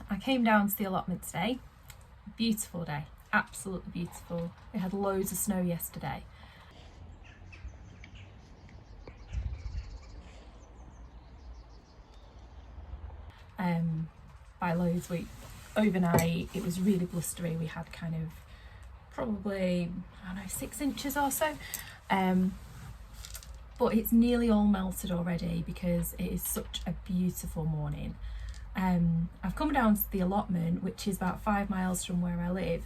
I came down to the allotment today. Beautiful day, absolutely beautiful. We had loads of snow yesterday. By loads, overnight it was really blustery. We had kind of probably, I don't know, 6 inches or so. But it's nearly all melted already because it is such a beautiful morning. I've come down to the allotment, which is about 5 miles from where I live.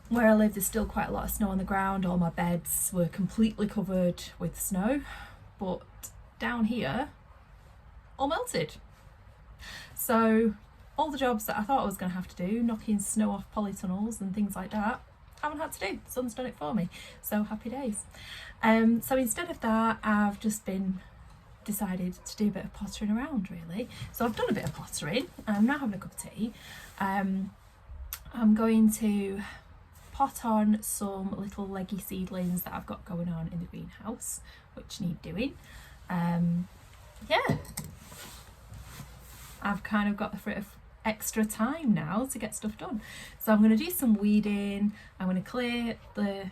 Where I live, there's still quite a lot of snow on the ground. All my beds were completely covered with snow, but down here, all melted. So all the jobs that I thought I was going to have to do, knocking snow off polytunnels and things like that, I haven't had to do. The sun's done it for me. So happy days. So instead of that, I've just decided to do a bit of pottering around, really. So I've done a bit of pottering. I'm now having a cup of tea. I'm going to pot on some little leggy seedlings that I've got going on in the greenhouse, which need doing. Yeah, I've kind of got the bit of extra time now to get stuff done. So I'm going to do some weeding. I'm going to clear the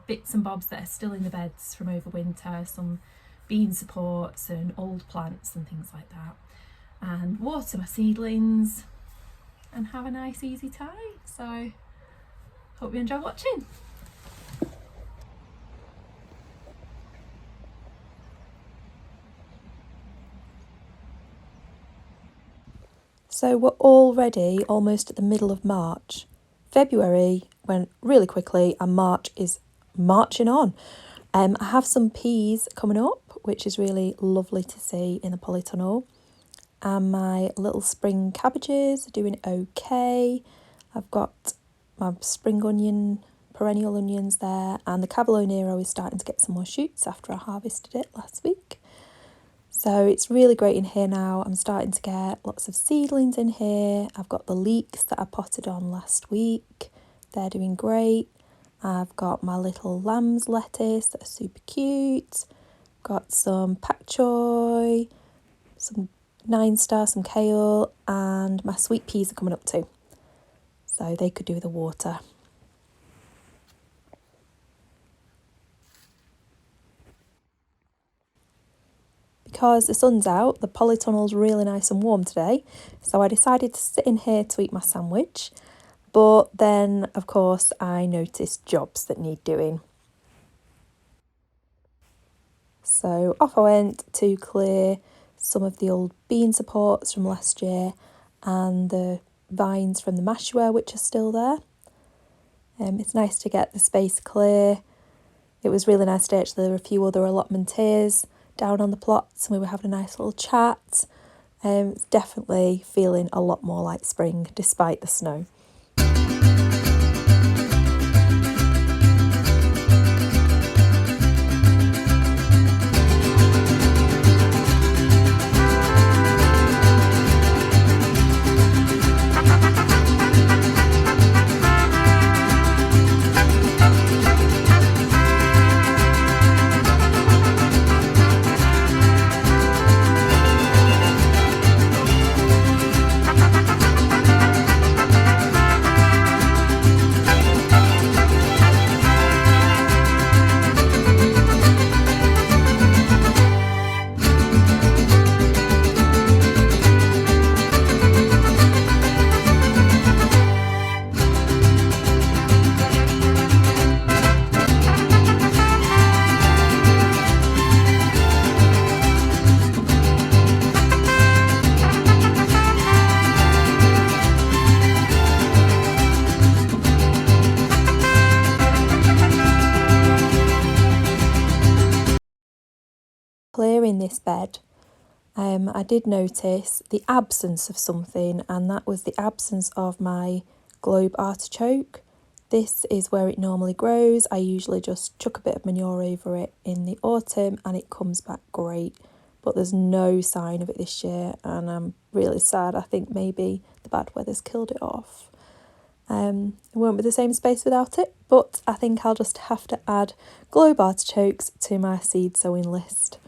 bits and bobs that are still in the beds from over winter, some bean supports and old plants and things like that, and water my seedlings and have a nice easy time. So hope you enjoy watching. So we're already almost at the middle of March. February went really quickly and March is marching on. I have some peas coming up, which is really lovely to see in the polytunnel. And my little spring cabbages are doing okay. I've got my spring onion, perennial onions there, and the Cavolo Nero is starting to get some more shoots after I harvested it last week. So it's really great in here now. I'm starting to get lots of seedlings in here. I've got the leeks that I potted on last week. They're doing great. I've got my little lamb's lettuce that are super cute. Got some pak choy, some 9-star, some kale, and my sweet peas are coming up too. So they could do with the water. Because the sun's out, the polytunnel's really nice and warm today, so I decided to sit in here to eat my sandwich. But then, of course, I noticed jobs that need doing. So off I went to clear some of the old bean supports from last year and the vines from the mashua, which are still there. It's nice to get the space clear. It was really nice today, actually. There were a few other allotmenteers down on the plots and we were having a nice little chat. It's definitely feeling a lot more like spring despite the snow. Clearing this bed, I did notice the absence of something, and that was the absence of my globe artichoke. This is where it normally grows. I usually just chuck a bit of manure over it in the autumn and it comes back great, but there's no sign of it this year and I'm really sad. I think maybe the bad weather's killed it off. It won't be the same space without it, but I think I'll just have to add globe artichokes to my seed sowing list.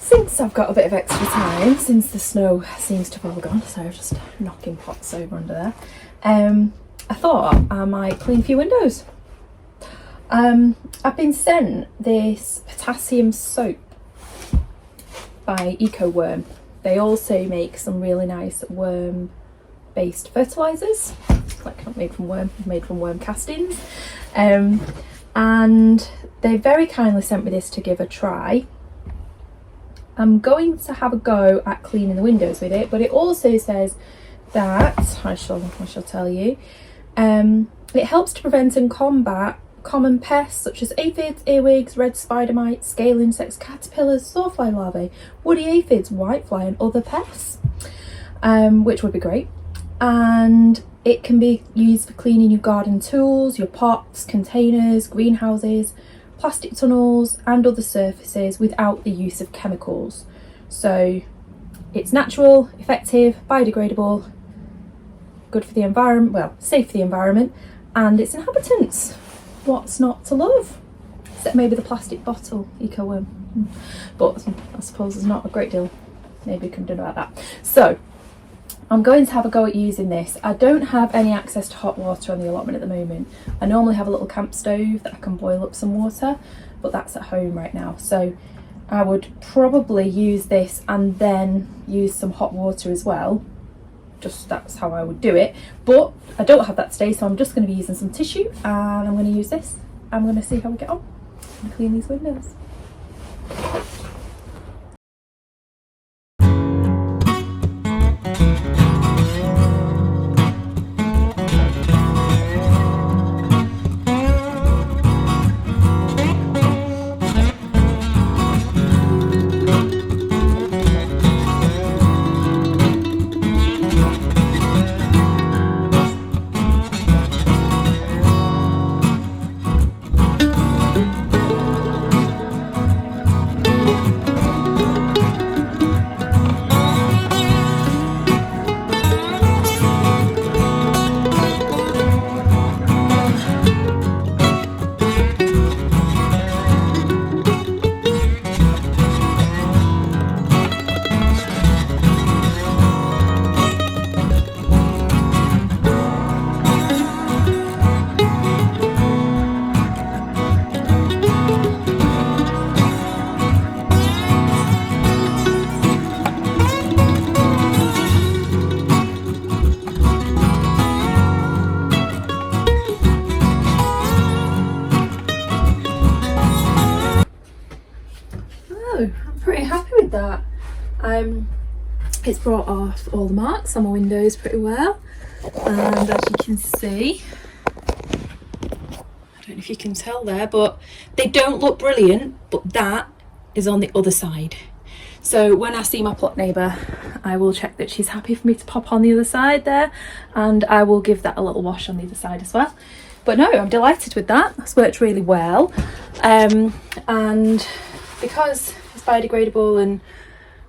Since I've got a bit of extra time, since the snow seems to have all gone, so I'm just knocking pots over under there, I thought I might clean a few windows. I've been sent this potassium soap by EcoWorm. They also make some really nice worm-based fertilisers, like not made from worm, made from worm castings. And they very kindly sent me this to give a try. I'm going to have a go at cleaning the windows with it, but it also says that, I shall tell you, it helps to prevent and combat common pests such as aphids, earwigs, red spider mites, scale insects, caterpillars, sawfly larvae, woody aphids, whitefly and other pests, which would be great. And it can be used for cleaning your garden tools, your pots, containers, greenhouses, plastic tunnels and other surfaces without the use of chemicals. So it's natural, effective, biodegradable, good for the environment, well, safe for the environment and its inhabitants. What's not to love? Except maybe the plastic bottle, EcoWorm. But I suppose there's not a great deal maybe you can do about that. So I'm going to have a go at using this. I don't have any access to hot water on the allotment at the moment. I normally have a little camp stove that I can boil up some water, but that's at home right now. So I would probably use this and then use some hot water as well. Just that's how I would do it. But I don't have that today, so I'm just going to be using some tissue and I'm going to use this. I'm going to see how we get on and clean these windows. I'm pretty happy with that. It's brought off all the marks on my windows pretty well, and as you can see, I don't know if you can tell there, but they don't look brilliant, but that is on the other side. So when I see my plot neighbour, I will check that she's happy for me to pop on the other side there, and I will give that a little wash on the other side as well. But no, I'm delighted with that. That's worked really well. And because it's biodegradable and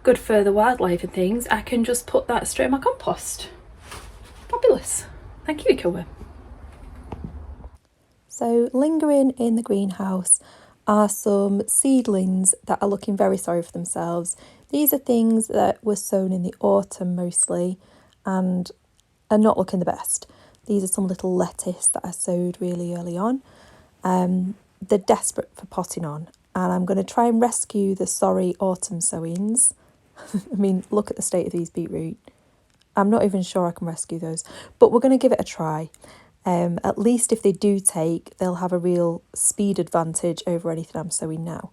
good for the wildlife and things, I can just put that straight in my compost. Fabulous. Thank you, EcoWorm. So lingering in the greenhouse are some seedlings that are looking very sorry for themselves. These are things that were sown in the autumn mostly and are not looking the best. These are some little lettuce that I sowed really early on. They're desperate for potting on, and I'm going to try and rescue the sorry autumn sowings. I mean, look at the state of these beetroot. I'm not even sure I can rescue those, but we're going to give it a try. At least if they do take, they'll have a real speed advantage over anything I'm sowing now.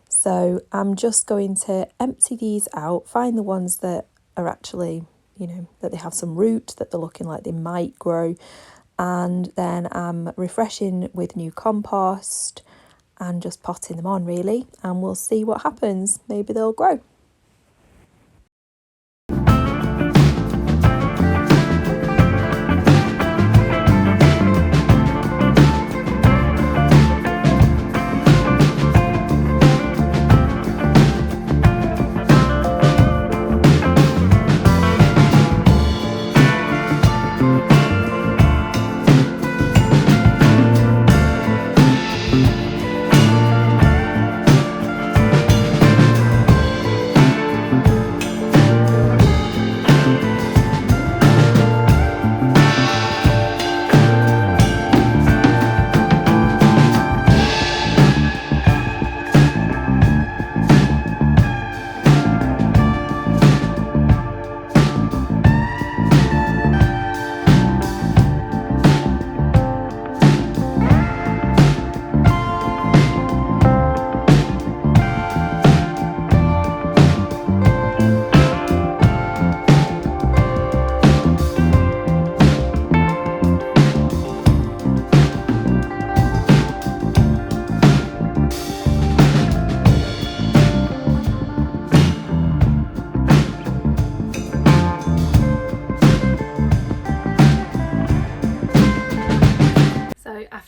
So I'm just going to empty these out, find the ones that are actually, that they have some root, that they're looking like they might grow. And then I'm refreshing with new compost and just potting them on really. And we'll see what happens. Maybe they'll grow.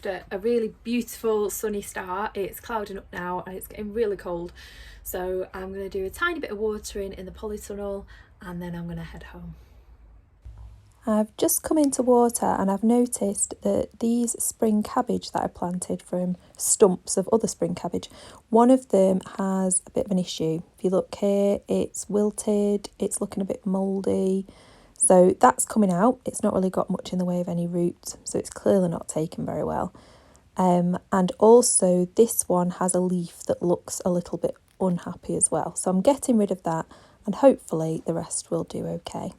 after a really beautiful sunny start. It's clouding up now and it's getting really cold, so I'm going to do a tiny bit of watering in the polytunnel and then I'm going to head home. I've just come into water and I've noticed that these spring cabbage that I planted from stumps of other spring cabbage, one of them has a bit of an issue. If you look here, it's wilted, it's looking a bit mouldy. So that's coming out. It's not really got much in the way of any root, so it's clearly not taken very well. And also this one has a leaf that looks a little bit unhappy as well. So I'm getting rid of that and hopefully the rest will do okay.